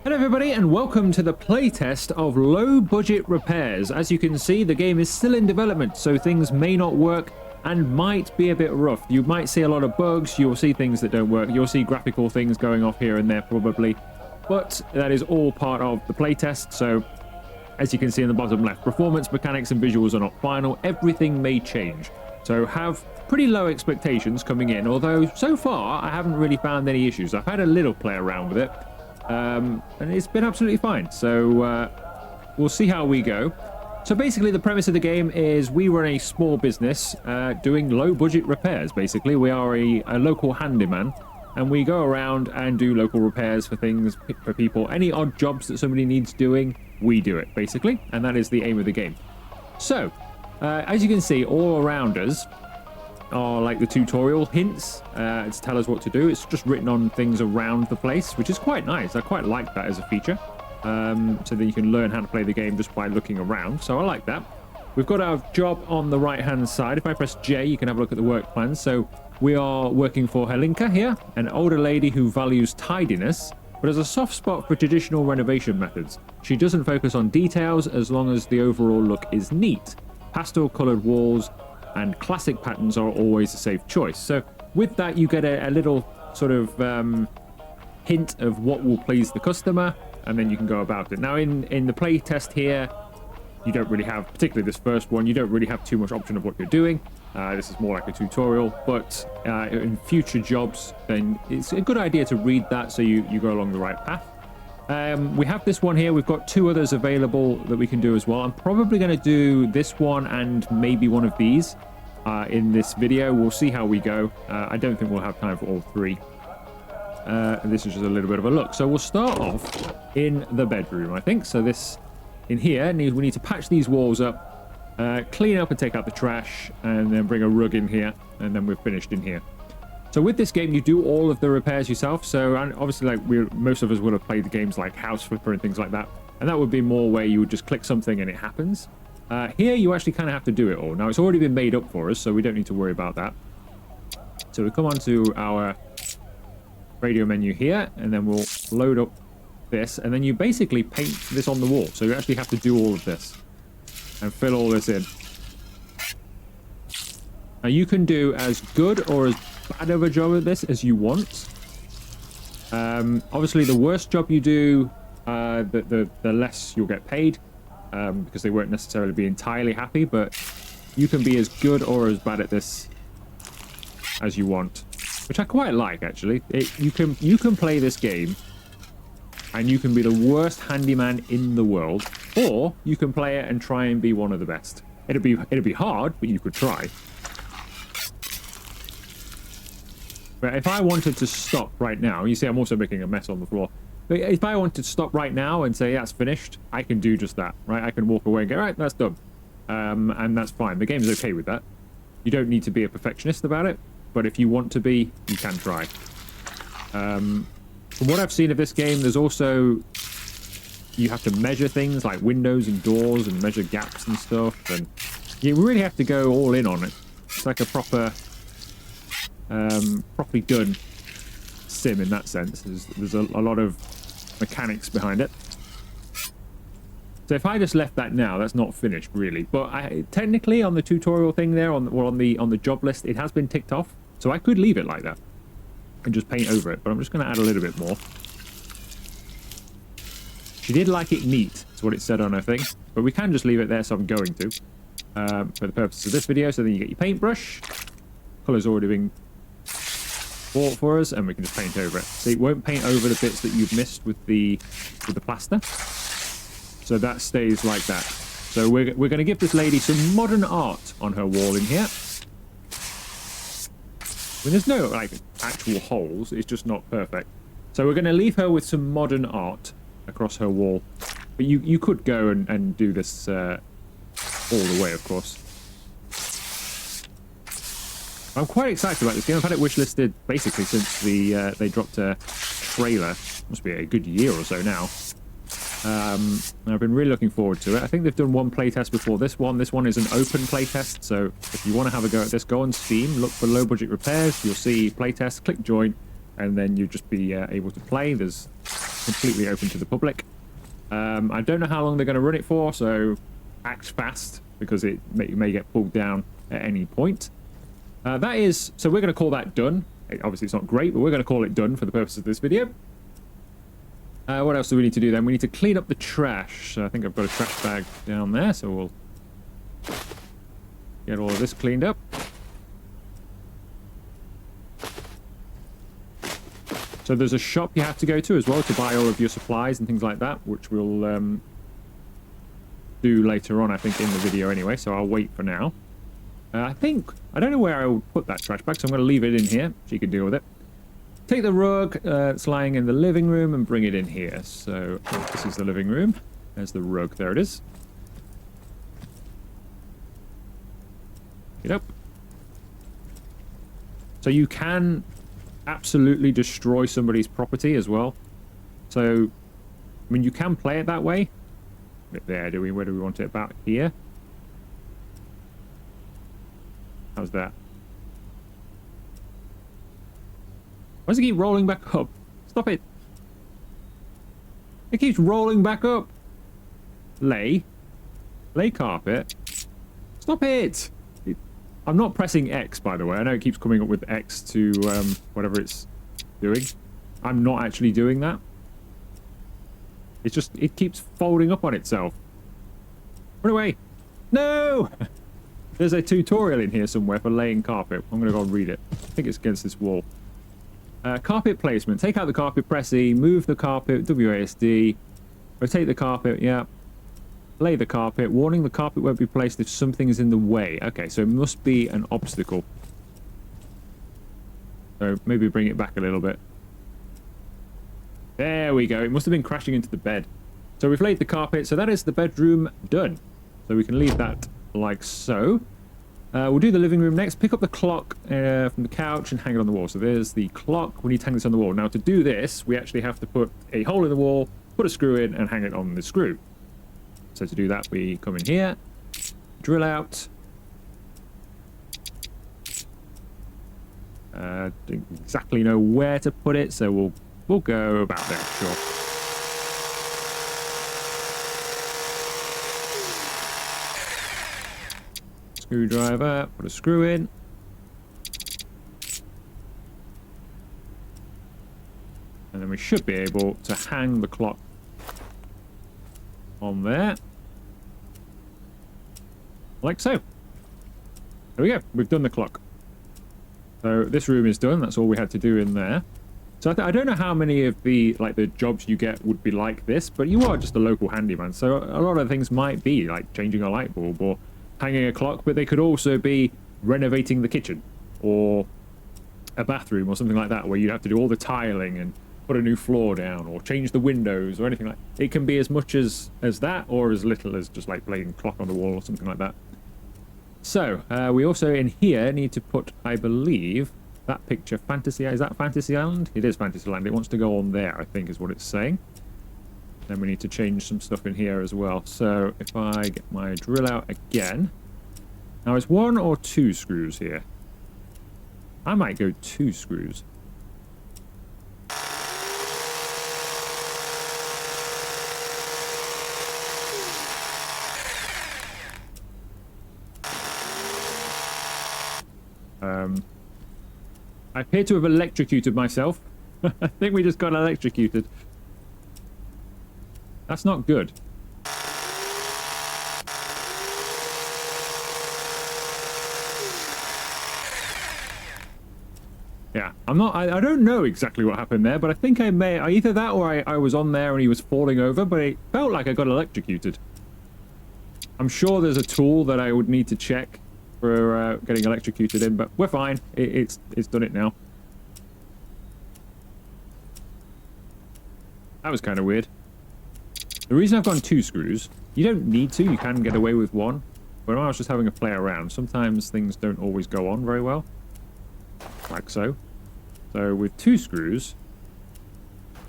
Hello everybody and welcome to the playtest of low budget repairs. As you can see, the game is still in development, so things may not work and might be a bit rough. You might see a lot of bugs, you'll see things that don't work, you'll see graphical things going off here and there probably, but that is all part of the playtest. So as you can see in the bottom left, performance, mechanics and visuals are not final. Everything may change, so have pretty low expectations coming in, although so far I haven't really found any issues. I've had a little play around with it. And it's been absolutely fine, so we'll see how we go. So basically the premise of the game is we run a small business doing low budget repairs. Basically we are a local handyman, and we go around and do local repairs for things, for people. Any odd jobs that somebody needs doing, we do it basically, and that is the aim of the game. So as you can see, all around us are like the tutorial hints to tell us what to do. It's just written on things around the place, which is quite nice. I quite like that as a feature, so that you can learn how to play the game just by looking around. So I like that. We've got our job on the right hand side. If I press J, you can have a look at the work plan. So we are working for Helinka here, an older lady who values tidiness but has a soft spot for traditional renovation methods. She doesn't focus on details as long as the overall look is neat. Pastel colored walls and classic patterns are always a safe choice. So with that, you get a little sort of hint of what will please the customer, and then you can go about it. Now in the play test here, you don't really have, particularly this first one, you don't really have too much option of what you're doing. This is more like a tutorial, but in future jobs, then it's a good idea to read that so you go along the right path. We have this one here. We've got two others available that we can do as well. I'm probably going to do this one and maybe one of these in this video. We'll see how we go. I don't think we'll have time for all three. And this is just a little bit of a look. So we'll start off in the bedroom, I think. So this in here, we need to patch these walls up, clean up and take out the trash, and then bring a rug in here, and then we're finished in here. So with this game, you do all of the repairs yourself. So and obviously, like most of us would have played the games like House Flipper and things like that. And that would be more where you would just click something and it happens. Here, you actually kind of have to do it all. Now, it's already been made up for us, so we don't need to worry about that. So we come on to our radio menu here, and then we'll load up this. And then you basically paint this on the wall. So you actually have to do all of this and fill all this in. Now, you can do as good or as bad of a job at this as you want. Obviously, the worse job you do, the less you'll get paid, because they won't necessarily be entirely happy, but you can be as good or as bad at this as you want, which I quite like, actually. You can play this game and you can be the worst handyman in the world, or you can play it and try and be one of the best. It'd be hard, but you could try. But if I wanted to stop right now, you see I'm also making a mess on the floor. But if I wanted to stop right now and say that's finished, I can do just that, right? I can walk away and go, right, that's done. And that's fine. The game's okay with that. You don't need to be a perfectionist about it, but if you want to be, you can try. From what I've seen of this game, there's also, you have to measure things like windows and doors and measure gaps and stuff, and you really have to go all in on it. It's like a properly done sim in that sense. There's a lot of mechanics behind it. So if I just left that now, that's not finished really. But technically on the tutorial thing there, on the job list, it has been ticked off. So I could leave it like that and just paint over it. But I'm just going to add a little bit more. She did like it neat, is what it said on her thing. But we can just leave it there, so I'm going to. For the purposes of this video. So then you get your paintbrush. Colour's already been bought for us, and we can just paint over it. So it won't paint over the bits that you've missed with the plaster. So that stays like that. So we're going to give this lady some modern art on her wall in here. I mean, there's no like actual holes, it's just not perfect. So we're going to leave her with some modern art across her wall. But you could go and do this all the way, of course. I'm quite excited about this game. I've had it wishlisted basically since they dropped a trailer. Must be a good year or so now. And I've been really looking forward to it. I think they've done one playtest before this one. This one is an open playtest, so if you want to have a go at this, go on Steam, look for low budget repairs. You'll see playtest, click join, and then you'll just be able to play. There's completely open to the public. I don't know how long they're going to run it for, so act fast, because it may get pulled down at any point. That is, so we're going to call that done. Obviously, it's not great, but we're going to call it done for the purpose of this video. What else do we need to do then? We need to clean up the trash. I think I've got a trash bag down there, so we'll get all of this cleaned up. So there's a shop you have to go to as well to buy all of your supplies and things like that, which we'll do later on, I think, in the video anyway, so I'll wait for now. I don't know where I will put that trash bag, so I'm going to leave it in here so you can deal with it. Take the rug that's lying in the living room and bring it in here. So this is the living room. There's the rug. There it is. Get up. So you can absolutely destroy somebody's property as well. So, I mean, you can play it that way. There, where do we want it? About here. How's that? Why does it keep rolling back up? Stop it. It keeps rolling back up. Lay carpet. Stop it. I'm not pressing X, by the way. I know it keeps coming up with X to whatever it's doing. I'm not actually doing that. It's just, it keeps folding up on itself. Run away. No! There's a tutorial in here somewhere for laying carpet. I'm going to go and read it. I think it's against this wall. Carpet placement. Take out the carpet, press E, move the carpet, WASD. Rotate the carpet, yeah. Lay the carpet. Warning, the carpet won't be placed if something is in the way. Okay, so it must be an obstacle. So maybe bring it back a little bit. There we go. It must have been crashing into the bed. So we've laid the carpet. So that is the bedroom done. So we can leave that like so. We'll do the living room next. Pick up the clock from the couch and hang it on the wall. So there's the clock. We need to hang this on the wall. Now to do this, we actually have to put a hole in the wall, put a screw in, and hang it on the screw. So to do that, we come in here, drill out. Don't exactly know where to put it, so we'll go about there, sure. Screwdriver, put a screw in. And then we should be able to hang the clock on there. Like so. There we go. We've done the clock. So this room is done. That's all we had to do in there. So I don't know how many of the jobs you get would be like this, but you are just a local handyman. So a lot of things might be like changing a light bulb or hanging a clock, but they could also be renovating the kitchen or a bathroom or something like that, where you'd have to do all the tiling and put a new floor down or change the windows or anything like that. It can be as much as that or as little as just like playing clock on the wall or something like that. So we also in here need to put, I believe, that picture Fantasy. Is that Fantasy Island? It is Fantasy Island. It wants to go on there, I think is what it's saying. Then we need to change some stuff in here as well. So if I get my drill out again. Now it's 1 or 2 screws here. I might go 2 screws. I appear to have electrocuted myself. I think we just got electrocuted. That's not good. Yeah, I don't know exactly what happened there, but I think either that or I was on there and he was falling over, but it felt like I got electrocuted. I'm sure there's a tool that I would need to check for getting electrocuted in, but we're fine. It's done it now. That was kind of weird. The reason I've gone 2 screws, you don't need to, you can get away with 1. But I was just having a play around. Sometimes things don't always go on very well. Like so. So with 2 screws,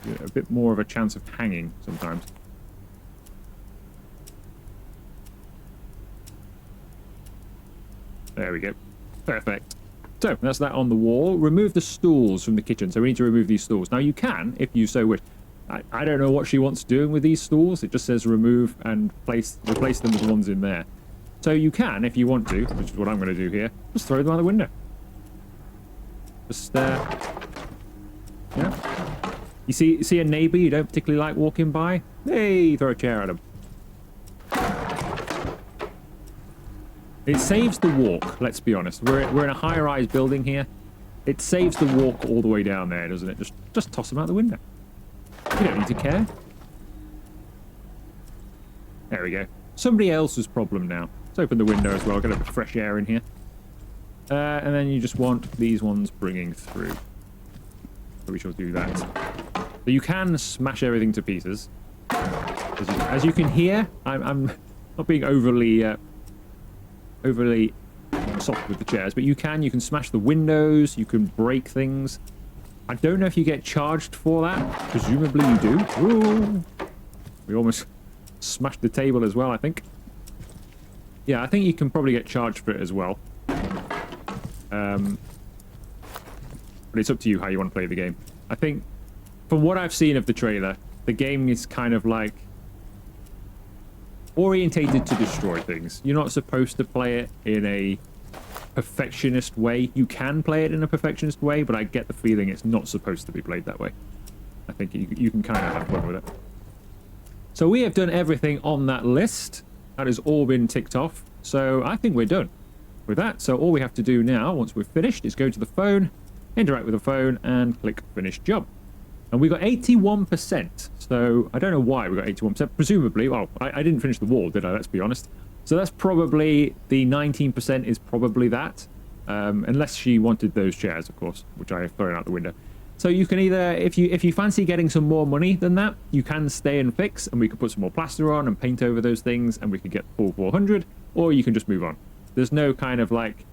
you get a bit more of a chance of hanging sometimes. There we go. Perfect. So that's that on the wall. Remove the stools from the kitchen. So we need to remove these stools. Now you can, if you so wish. I don't know what she wants doing with these stools. It just says remove and replace them with the ones in there. So you can, if you want to, which is what I'm going to do here, just throw them out the window. Just, yeah. You see a neighbor you don't particularly like walking by? Hey, throw a chair at him. It saves the walk, let's be honest. We're in a high-rise building here. It saves the walk all the way down there, doesn't it? Just toss them out the window. You don't need to care. There we go. Somebody else's problem now. Let's open the window as well. Get a bit of fresh air in here. And then you just want these ones bringing through. So we shall do that. So you can smash everything to pieces. As you can hear, I'm not being overly soft with the chairs, but you can smash the windows, you can break things. I don't know if you get charged for that. Presumably you do. Ooh. We almost smashed the table as well, I think. Yeah, I think you can probably get charged for it as well. But it's up to you how you want to play the game. I think, from what I've seen of the trailer, the game is kind of like orientated to destroy things. You're not supposed to play it in a perfectionist way. You can play it in a perfectionist way, but I get the feeling it's not supposed to be played that way. I think you can kind of have fun with it. So we have done everything on that list. That has all been ticked off. So I think we're done with that. So all we have to do now, once we're finished, is go to the phone, interact with the phone, and click Finish Job. And we got 81%. So I don't know why we got 81%. Presumably, well, I didn't finish the wall, did I? Let's be honest. So that's probably, the 19% is probably that. Unless she wanted those chairs, of course, which I have thrown out the window. So you can either, if you fancy getting some more money than that, you can stay and fix, and we can put some more plaster on and paint over those things, and we can get full 400, or you can just move on. There's no kind of like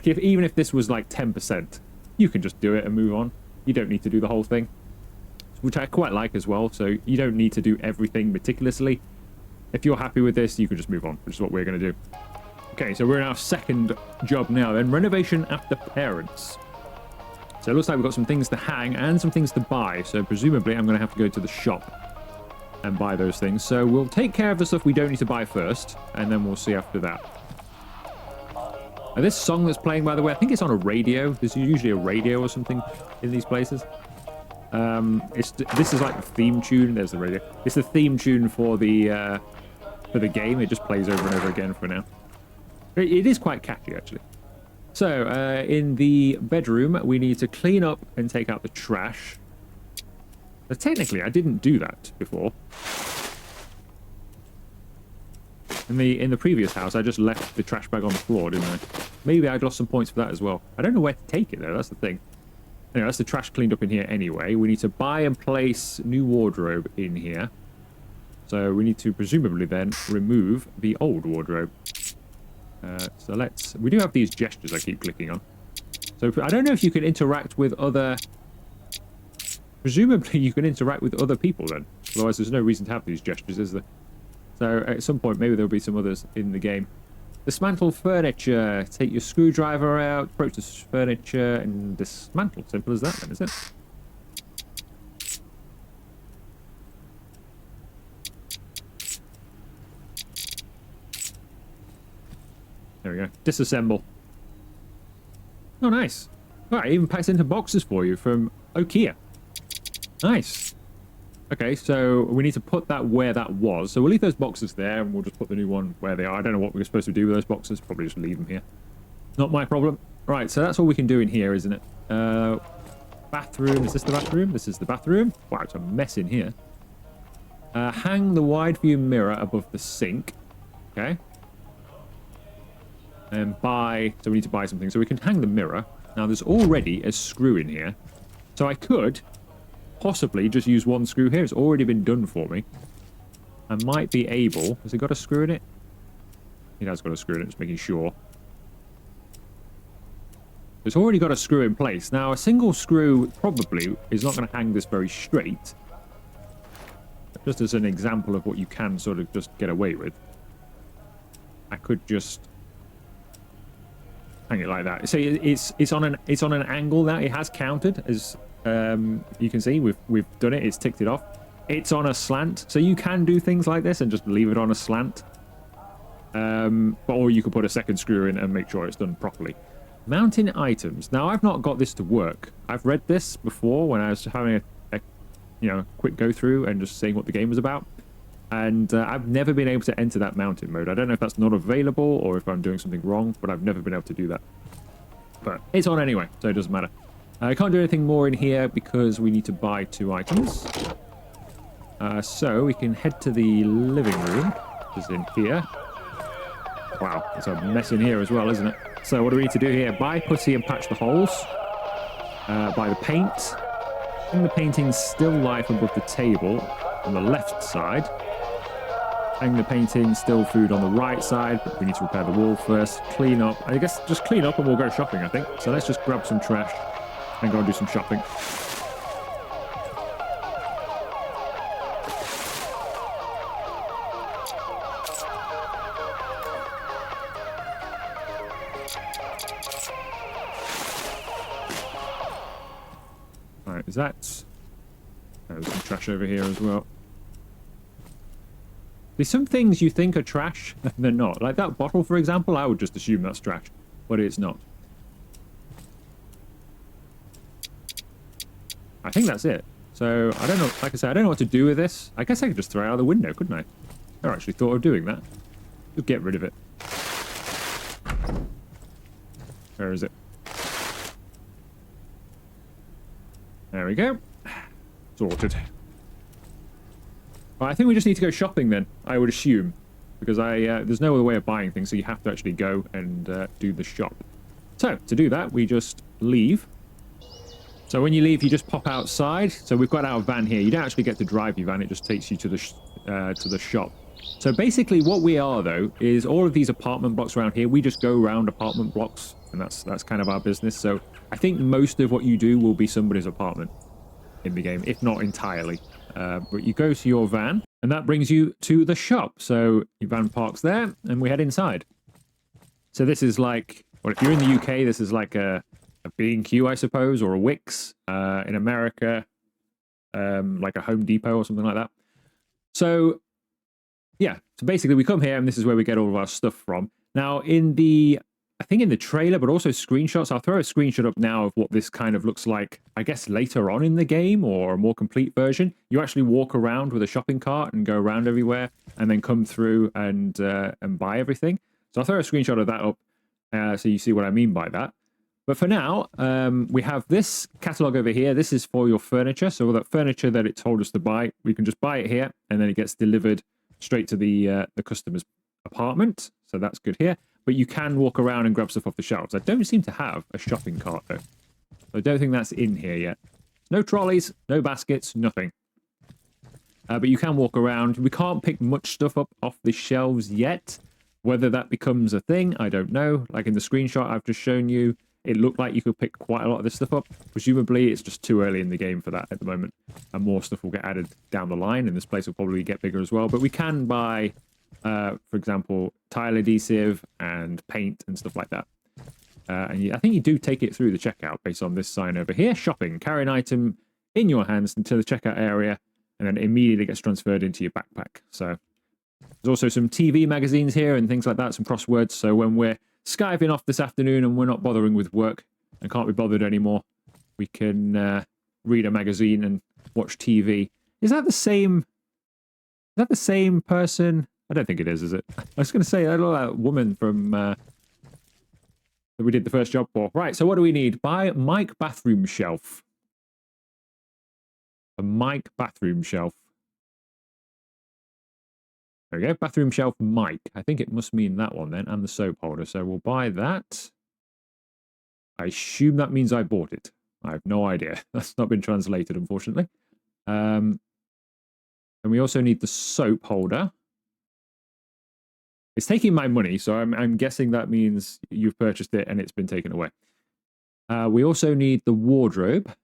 even if this was like 10%, you can just do it and move on. You don't need to do the whole thing, which I quite like as well. So you don't need to do everything meticulously. If you're happy with this, you can just move on, which is what we're going to do. Okay, so we're in our second job now, then. Renovation after parents. So it looks like we've got some things to hang and some things to buy. So presumably I'm going to have to go to the shop and buy those things. So we'll take care of the stuff we don't need to buy first, and then we'll see after that. Now, this song that's playing, by the way, I think it's on a radio. There's usually a radio or something in these places. This is like the theme tune. There's the radio. It's the theme tune for the game. It just plays over and over again for now. It is quite catchy, actually. So, in the bedroom, we need to clean up and take out the trash. But technically, I didn't do that before. In the previous house, I just left the trash bag on the floor, didn't I? Maybe I'd lost some points for that as well. I don't know where to take it, though. That's the thing. Anyway, that's the trash cleaned up in here anyway. We need to buy and place new wardrobe in here. So we need to presumably then remove the old wardrobe. So we do have these gestures I keep clicking on. So I don't know if you can interact with other... Presumably you can interact with other people then. Otherwise there's no reason to have these gestures, is there? So at some point maybe there'll be some others in the game. Dismantle furniture. Take your screwdriver out, approach the furniture, and dismantle. Simple as that then, is it? There we go. Disassemble. Oh, nice. All right, even packs into boxes for you from Okia. Nice. Okay, so we need to put that where that was. So we'll leave those boxes there, and we'll just put the new one where they are. I don't know what we're supposed to do with those boxes. Probably just leave them here. Not my problem. Right, so that's all we can do in here, isn't it? Bathroom. Is this the bathroom? This is the bathroom. Wow, it's a mess in here. Hang the wide view mirror above the sink. Okay. And so we need to buy something. So we can hang the mirror. Now, there's already a screw in here. So I could possibly just use one screw here. It's already been done for me. I might be able... Has it got a screw in it? It has got a screw in it, just making sure. It's already got a screw in place. Now, a single screw probably is not going to hang this very straight. Just as an example of what you can sort of just get away with. I could just... hang it like that. So it's on an angle now. It has counted as You can see we've done it. It's ticked it off. It's on a slant, so you can do things like this and just leave it on a slant. Or you could put a second screw in and make sure it's done properly. Mounting items. Now, I've not got this to work. I've read this before when I was having a quick go through and just seeing what the game was about. And I've never been able to enter that mountain mode. I don't know if that's not available or if I'm doing something wrong, but I've never been able to do that. But it's on anyway, so it doesn't matter. I can't do anything more in here because we need to buy 2 items. So we can head to the living room, which is in here. Wow, it's a mess in here as well, isn't it? So what do we need to do here? Buy putty and patch the holes. Buy the paint. And the painting's still life above the table on the left side. Hang the painting, still food on the right side, but we need to repair the wall first. Clean up. I guess just clean up and we'll go shopping, I think. So let's just grab some trash and go and do some shopping. Alright, is that... There's some trash over here as well. There's some things you think are trash, and they're not. Like that bottle, for example, I would just assume that's trash, but it's not. I think that's it. So, I don't know, like I said, I don't know what to do with this. I guess I could just throw it out the window, couldn't I? I actually thought of doing that. Just get rid of it. Where is it? There we go. Sorted. Well, I think we just need to go shopping then, I would assume. Because there's no other way of buying things, so you have to actually go and do the shop. So, to do that, we just leave. So when you leave, you just pop outside. So we've got our van here. You don't actually get to drive your van. It just takes you to the shop. So basically what we are, though, is all of these apartment blocks around here. We just go around apartment blocks, and that's kind of our business. So I think most of what you do will be somebody's apartment in the game, if not entirely. But you go to your van, and that brings you to the shop. So your van parks there, and we head inside. So this is like, well, if you're in the UK, this is like a B&Q, I suppose, or a Wix. In America, like a Home Depot or something like that. So, yeah. So basically, we come here, and this is where we get all of our stuff from. Now, I think in the trailer, but also screenshots, I'll throw a screenshot up now of what this kind of looks like, I guess, later on in the game, or a more complete version. You actually walk around with a shopping cart and go around everywhere, and then come through and buy everything. So I'll throw a screenshot of that up so you see what I mean by that. But for now, we have this catalog over here. This is for your furniture. So that furniture that it told us to buy, we can just buy it here, and then it gets delivered straight to the customer's apartment. So that's good here. But you can walk around and grab stuff off the shelves. I don't seem to have a shopping cart, though. So I don't think that's in here yet. No trolleys, no baskets, nothing. But you can walk around. We can't pick much stuff up off the shelves yet. Whether that becomes a thing, I don't know. Like in the screenshot I've just shown you, it looked like you could pick quite a lot of this stuff up. Presumably, it's just too early in the game for that at the moment. And more stuff will get added down the line, and this place will probably get bigger as well. But we can buy, for example, tile adhesive and paint and stuff like that. And I think you do take it through the checkout based on this sign over here. Shopping. Carry an item in your hands into the checkout area, and then it immediately gets transferred into your backpack. So there's also some TV magazines here and things like that, some crosswords. So when we're Skyping off this afternoon and we're not bothering with work and can't be bothered anymore, we can read a magazine and watch TV. Is that the same person? I don't think it is it? I was going to say, I know that woman from that we did the first job for. Right, so what do we need? Buy mic bathroom shelf. A mic bathroom shelf. There we go, bathroom shelf mic. I think it must mean that one then, and the soap holder. So we'll buy that. I assume that means I bought it. I have no idea. That's not been translated, unfortunately. And we also need the soap holder. It's taking my money, so I'm guessing that means you've purchased it and it's been taken away. We also need the wardrobe.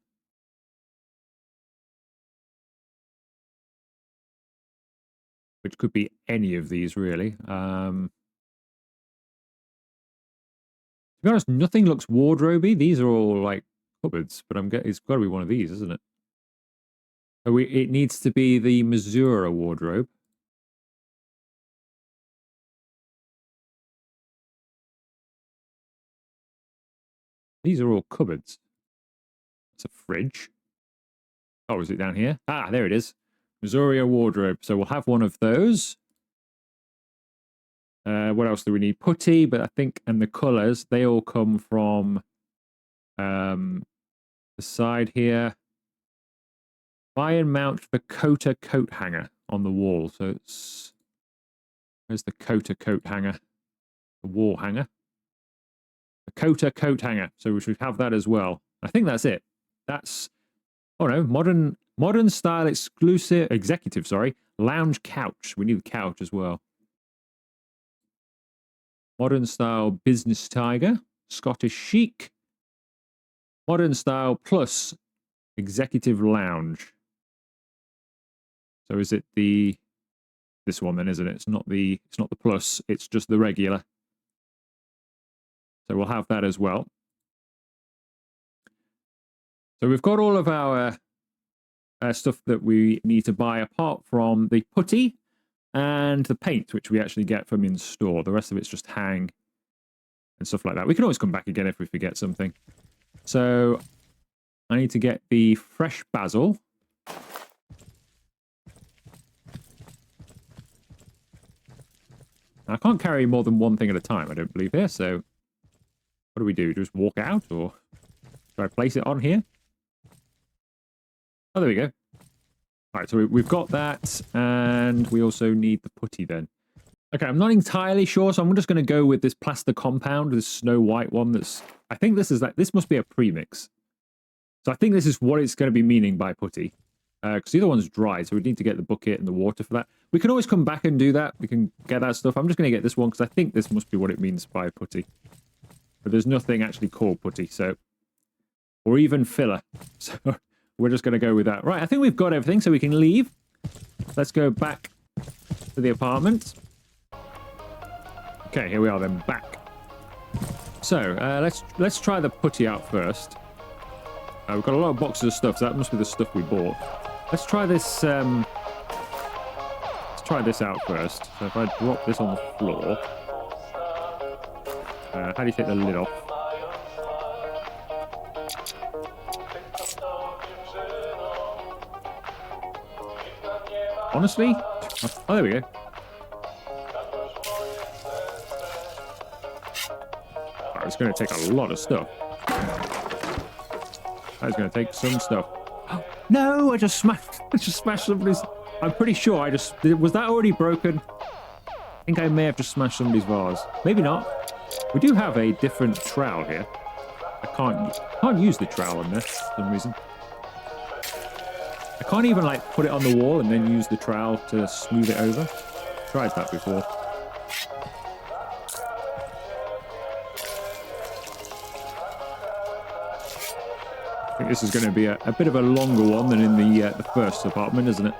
Which could be any of these, really. To be honest, nothing looks wardrobe-y. These are all, like, cupboards, but it's got to be one of these, isn't it? Oh, it needs to be the Missouri wardrobe. These are all cupboards. It's a fridge. Oh, is it down here? Ah, there it is. Missouri wardrobe. So we'll have one of those. What else do we need? Putty, but I think, and the colours, they all come from the side here. Buy and mount the Coat hanger on the wall. So it's... Where's the coat hanger? The wall hanger. The coat hanger. So we should have that as well. I think that's it. That's... Oh no, modern style executive, lounge couch. We need the couch as well. Modern style business tiger, Scottish chic. Modern style plus executive lounge. So is it this one then, isn't it? It's not the plus, it's just the regular. So we'll have that as well. So we've got all of our stuff that we need to buy apart from the putty and the paint, which we actually get from in store. The rest of it's just hang and stuff like that. We can always come back again if we forget something. So I need to get the fresh basil. I can't carry more than one thing at a time, I don't believe here. So what do we do? Just walk out, or do I place it on here? Oh, there we go. All right, so we've got that, and we also need the putty then. Okay, I'm not entirely sure, so I'm just going to go with this plaster compound, this snow white one. I think this must be a premix. So I think this is what it's going to be meaning by putty, because the other one's dry, so we need to get the bucket and the water for that. We can always come back and do that. We can get that stuff. I'm just going to get this one because I think this must be what it means by putty. But there's nothing actually called putty, so, or even filler. So we're just going to go with that. Right, I think we've got everything, so we can leave. Let's go back to the apartment. Okay, here we are then, back. So, let's try the putty out first. We've got a lot of boxes of stuff, so that must be the stuff we bought. Let's try this, let's try this out first. So if I drop this on the floor... how do you take the lid off? Honestly? Oh, there we go. Right, it's going to take a lot of stuff. That's going to take some stuff. Oh, no, I just smashed somebody's... I'm pretty sure I just... Was that already broken? I think I may have just smashed somebody's vase. Maybe not. We do have a different trowel here. I can't use the trowel on this for some reason. I can't even like put it on the wall and then use the trowel to smooth it over. Tried that before. I think this is going to be a bit of a longer one than in the first apartment, isn't it?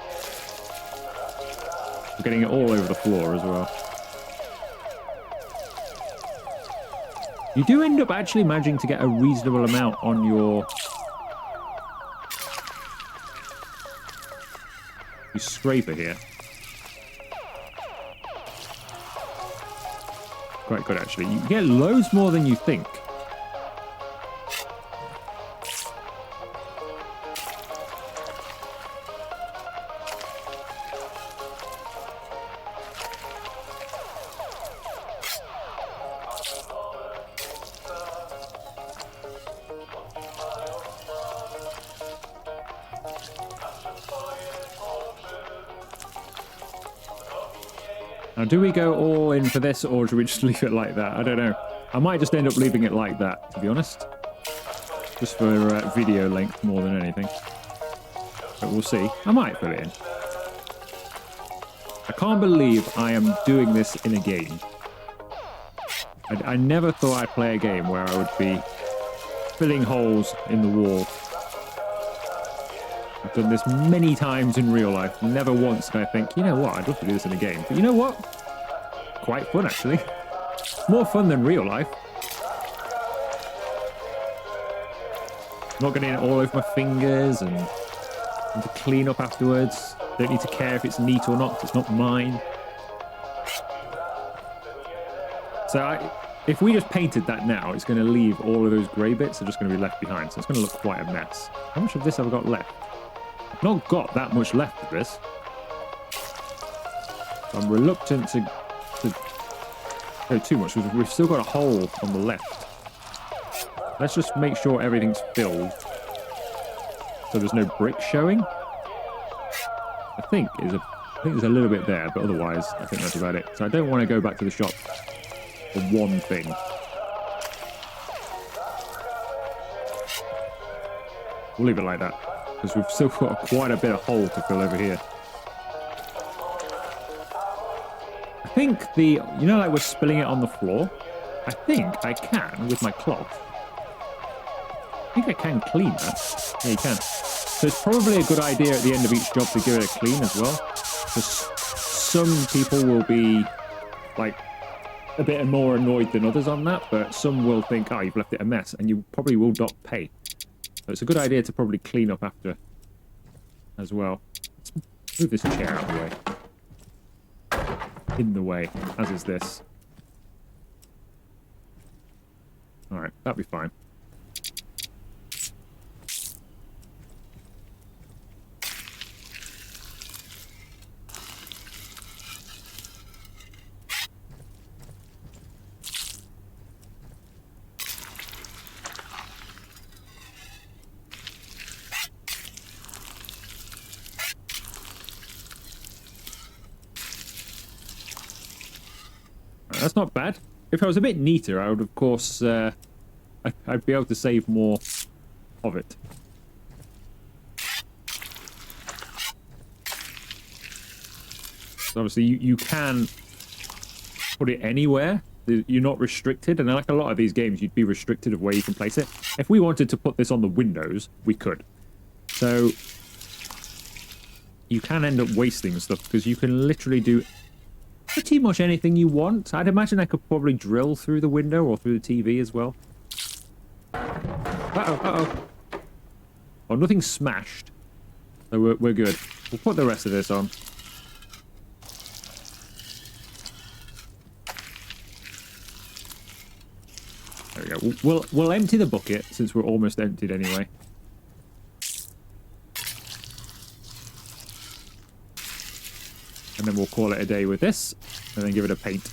We're getting it all over the floor as well. You do end up actually managing to get a reasonable amount on your scraper here. Quite good, actually. You get loads more than you think. Now, do we go all in for this, or do we just leave it like that? I don't know. I might just end up leaving it like that, to be honest. Just for video length more than anything. But we'll see. I might put it in. I can't believe I am doing this in a game. I never thought I'd play a game where I would be filling holes in the wall. I've done this many times in real life. Never once did I think, you know what, I'd love to do this in a game. But you know what? Quite fun, actually. More fun than real life. not getting it all over my fingers and to clean up afterwards. Don't need to care if it's neat or not, 'cause it's not mine. So if we just painted that now, it's going to leave all of those grey bits are just going to be left behind. So it's going to look quite a mess. How much of this have I got left? I've not got that much left of this. I'm reluctant to go too much because we've still got a hole on the left. Let's just make sure everything's filled so there's no brick showing. I think there's a little bit there, but otherwise I think that's about it. So I don't want to go back to the shop for one thing. We'll leave it like that because we've still got quite a bit of hole to fill over here. I think you know, like we're spilling it on the floor. I think I can with my cloth. I think I can clean that. Yeah, you can. So it's probably a good idea at the end of each job to give it a clean as well. Because some people will be like a bit more annoyed than others on that, but some will think, oh, you've left it a mess, and you probably will not pay. So it's a good idea to probably clean up after as well. Let's move this chair out of the way. In the way, as is this. Alright, that'll be fine. That's not bad. If I was a bit neater, I would, of course, I'd be able to save more of it. So obviously, you can put it anywhere. You're not restricted, and like a lot of these games, you'd be restricted of where you can place it. If we wanted to put this on the windows, we could. So you can end up wasting stuff because you can literally do pretty much anything you want. I'd imagine I could probably drill through the window or through the TV as well. Uh-oh, uh-oh. Oh, nothing's smashed. So we're good. We'll put the rest of this on. There we go. We'll empty the bucket since we're almost emptied anyway. And then we'll call it a day with this, and then give it a paint.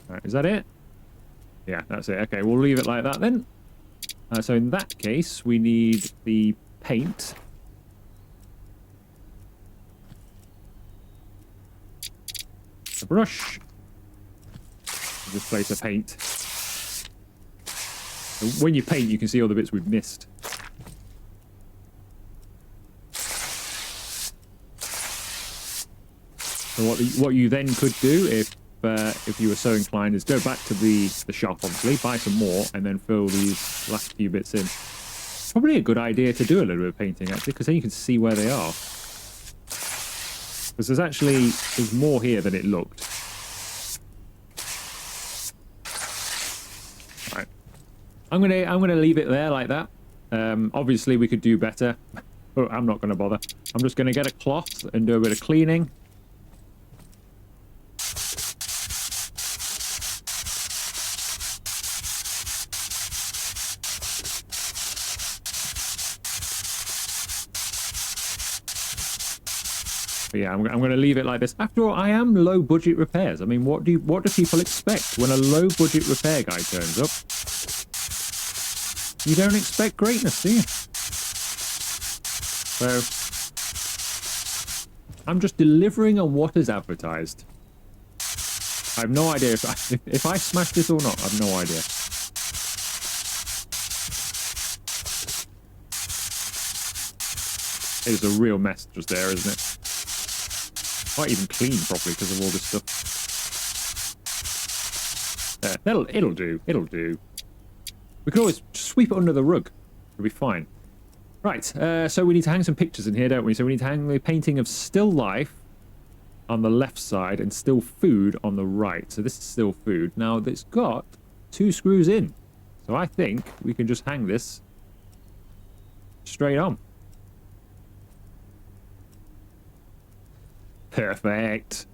Right, is that it? Yeah, that's it. Okay, we'll leave it like that then. So in that case, we need the paint. A brush. Just place a paint. And when you paint, you can see all the bits we've missed. So what you then could do if you were so inclined is go back to the shop, obviously, buy some more, and then fill these last few bits in. Probably a good idea to do a little bit of painting, actually, because then you can see where they are. Because there's more here than it looked. Right. I'm gonna leave it there like that. Obviously, we could do better, but I'm not gonna bother. I'm just gonna get a cloth and do a bit of cleaning. But yeah, I'm going to leave it like this. After all, I am low budget repairs. I mean, what do people expect when a low budget repair guy turns up? You don't expect greatness, do you? So I'm just delivering on what is advertised. I have no idea if I smash this or not. I have no idea. It is a real mess just there, isn't it? Not even clean properly because of all this stuff. There, it'll do. It'll do. We can always sweep it under the rug. It'll be fine. Right, so we need to hang some pictures in here, don't we? So we need to hang the painting of still life on the left side and still food on the right. So this is still food. Now, it's got 2 screws in. So I think we can just hang this straight on. Perfect.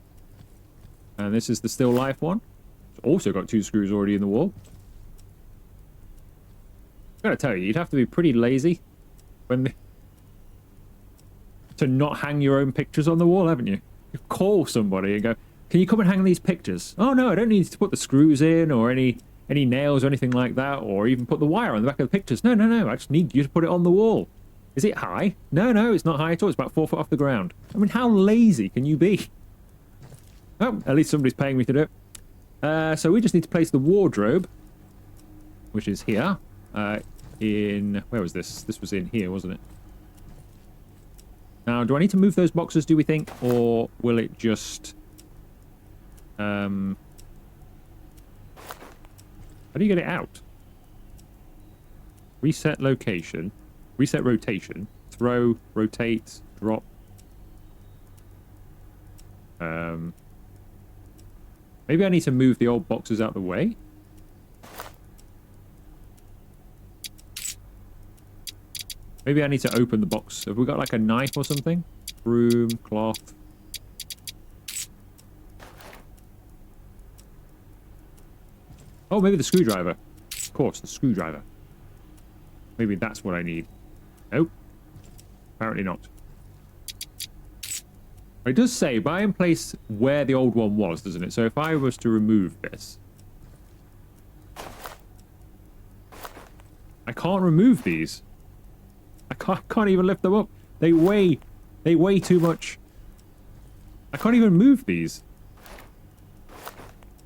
And this is the still life one. It's also got 2 screws already in the wall. I've got to tell you, you'd have to be pretty lazy to not hang your own pictures on the wall, haven't you? You call somebody and go, can you come and hang these pictures? Oh no, I don't need to put the screws in or any nails or anything like that, or even put the wire on the back of the pictures. No, I just need you to put it on the wall. Is it high? No, it's not high at all. It's about 4 foot off the ground. I mean, how lazy can you be? Oh, at least somebody's paying me to do it. So we just need to place the wardrobe, which is here. Where was this? This was in here, wasn't it? Now, do I need to move those boxes, do we think? Or will it just... How do you get it out? Reset location. Reset rotation. Throw, rotate, drop. Maybe I need to move the old boxes out the way. Maybe I need to open the box. Have we got like a knife or something? Broom, cloth. Oh, maybe the screwdriver. Of course, the screwdriver. Maybe that's what I need. Nope. Apparently not. It does say buy and place where the old one was, doesn't it? So if I was to remove this... I can't remove these. I can't even lift them up. They weigh too much. I can't even move these.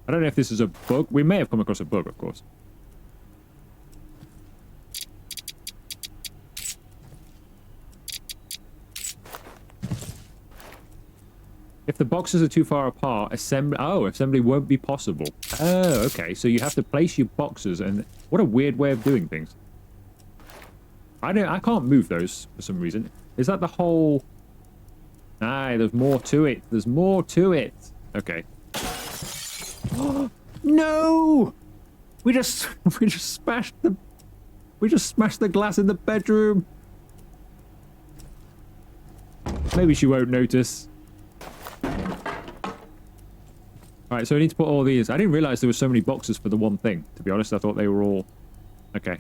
I don't know if this is a bug. We may have come across a bug, of course. If the boxes are too far apart, assembly won't be possible. Oh, okay. So you have to place your boxes, and what a weird way of doing things. I can't move those for some reason. Is that the whole... Aye, there's more to it. There's more to it. Okay. No! We just smashed the glass in the bedroom. Maybe she won't notice. Alright, so I need to put all these... I didn't realize there were so many boxes for the one thing. To be honest, I thought they were all... Okay.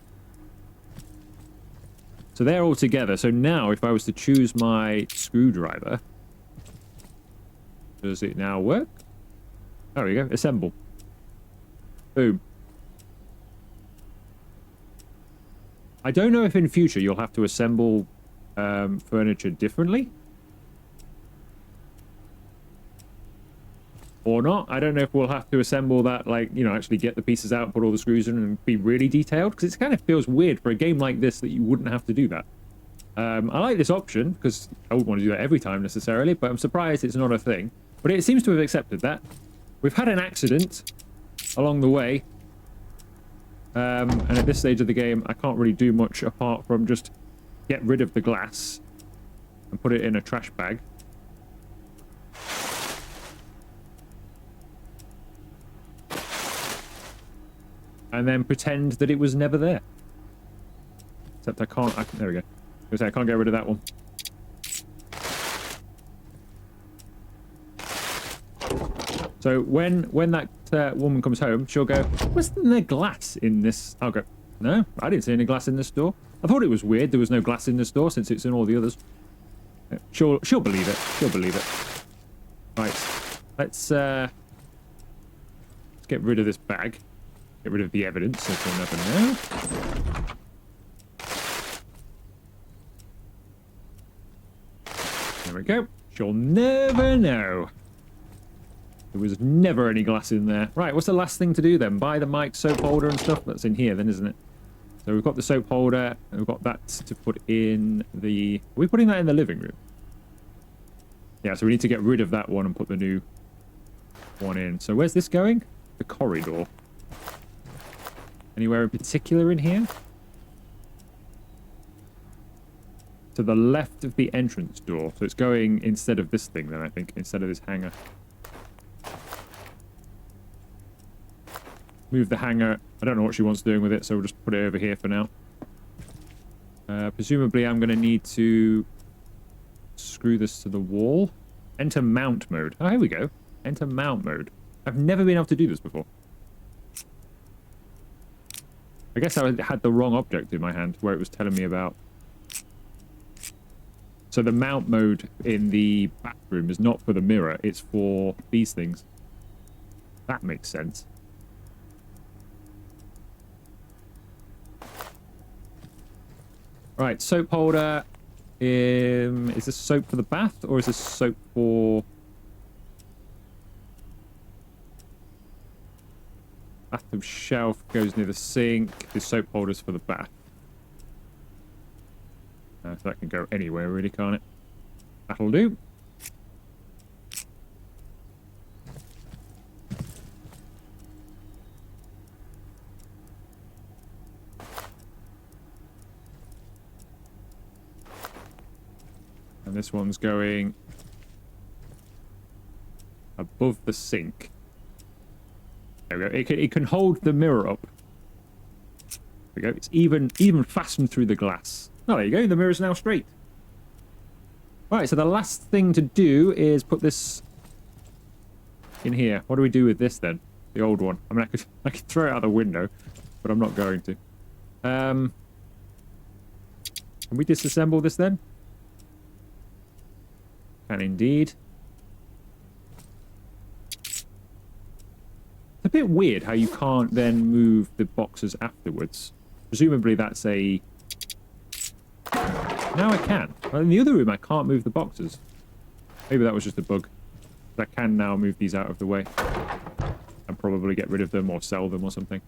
So they're all together. So now, if I was to choose my screwdriver... Does it now work? There we go. Assemble. Boom. I don't know if in future you'll have to assemble furniture differently. Or not. I don't know if we'll have to assemble that, like, you know, actually get the pieces out, put all the screws in, and be really detailed. Because it kind of feels weird for a game like this that you wouldn't have to do that. I like this option, because I wouldn't want to do that every time necessarily, but I'm surprised it's not a thing. But it seems to have accepted that. We've had an accident along the way. And at this stage of the game, I can't really do much apart from just get rid of the glass and put it in a trash bag. And then pretend that it was never there. Except I can't... there we go. I can't get rid of that one. So when that woman comes home, she'll go, wasn't there glass in this? I'll go, no, I didn't see any glass in this door. I thought it was weird there was no glass in this door since it's in all the others. She'll believe it. She'll believe it. Right. Let's get rid of this bag. Get rid of the evidence, so she'll never know. There we go. You'll never know. There was never any glass in there. Right, what's the last thing to do then? Buy the mic soap holder and stuff. That's in here then, isn't it? So we've got the soap holder, and we've got that to put in the... Are we putting that in the living room? Yeah, so we need to get rid of that one and put the new one in. So where's this going? The corridor. Anywhere in particular in here? To the left of the entrance door. So it's going instead of this thing then, I think. Instead of this hanger. Move the hanger. I don't know what she wants doing with it, so we'll just put it over here for now. Presumably I'm going to need to screw this to the wall. Enter mount mode. Oh, here we go. Enter mount mode. I've never been able to do this before. I guess I had the wrong object in my hand where it was telling me about. So the mount mode in the bathroom is not for the mirror, it's for these things. That makes sense. Right, soap holder. Is this soap for the bath or is this soap for... Bathroom shelf goes near the sink. The soap holder's for the bath. So that can go anywhere really, can't it? That'll do. And this one's going above the sink. There we go. It can hold the mirror up. There we go. It's even fastened through the glass. Oh, there you go. The mirror's now straight. Right, so the last thing to do is put this in here. What do we do with this then? The old one. I mean, I could throw it out the window, but I'm not going to. Can we disassemble this then? Can indeed. It's a bit weird how you can't then move the boxes afterwards. Presumably that's a... Now I can. Well, in the other room I can't move the boxes. Maybe that was just a bug. But I can now move these out of the way. And probably get rid of them or sell them or something.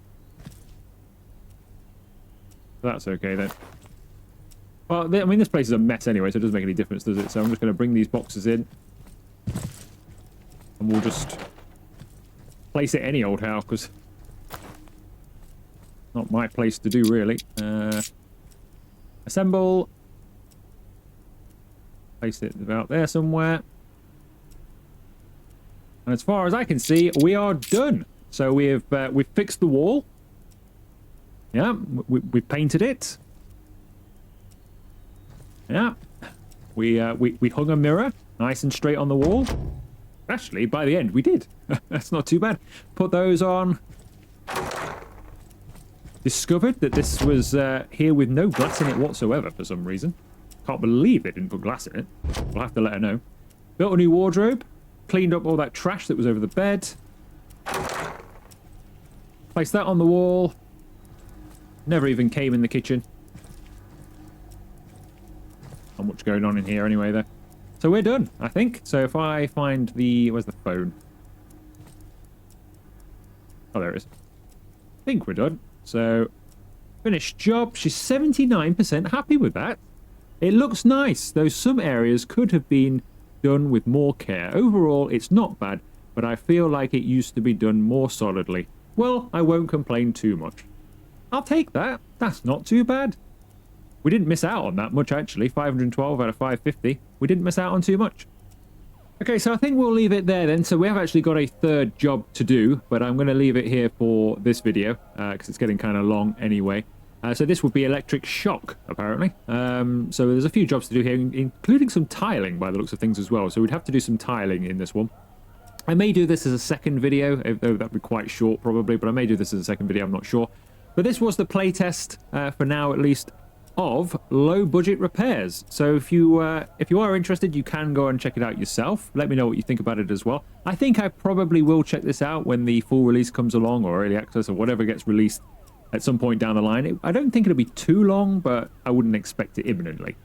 That's okay then. Well, I mean, this place is a mess anyway, so it doesn't make any difference, does it? So I'm just going to bring these boxes in. And we'll just place it any old how, because not my place to do, really. Assemble. Place it about there somewhere. And as far as I can see, we are done. So we've fixed the wall. Yeah, we painted it. Yeah, we hung a mirror nice and straight on the wall. Actually, by the end, we did. That's not too bad. Put those on. Discovered that this was here with no glass in it whatsoever for some reason. Can't believe they didn't put glass in it. We'll have to let her know. Built a new wardrobe. Cleaned up all that trash that was over the bed. Placed that on the wall. Never even came in the kitchen. Not much going on in here anyway, though. So we're done, I think. So if I find the... Where's the phone? Oh, there it is. I think we're done. So, finished job. She's 79% happy with that. It looks nice, though some areas could have been done with more care. Overall, it's not bad, but I feel like it used to be done more solidly. Well, I won't complain too much. I'll take that. That's not too bad. We didn't miss out on that much, actually. 512 out of 550. We didn't miss out on too much. Okay, so I think we'll leave it there then. So we have actually got a third job to do, but I'm going to leave it here for this video because it's getting kind of long anyway. So this would be electric shock, apparently. So there's a few jobs to do here, including some tiling by the looks of things as well. So we'd have to do some tiling in this one. I may do this as a second video, though that'd be quite short probably, but I may do this as a second video, I'm not sure. But this was the playtest, for now at least, of low budget repairs. So if you are interested, you can go and check it out yourself. Let me know what you think about it as well. I think I probably will check this out when the full release comes along, or early access, or whatever gets released at some point down the line. I don't think it'll be too long, but I wouldn't expect it imminently.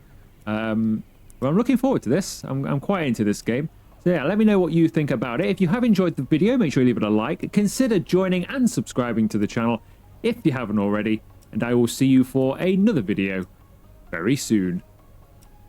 Well, I'm looking forward to this. I'm quite into this game. So yeah, let me know what you think about it. If you have enjoyed the video, make sure you leave it a like. Consider joining and subscribing to the channel if you haven't already. And I will see you for another video very soon.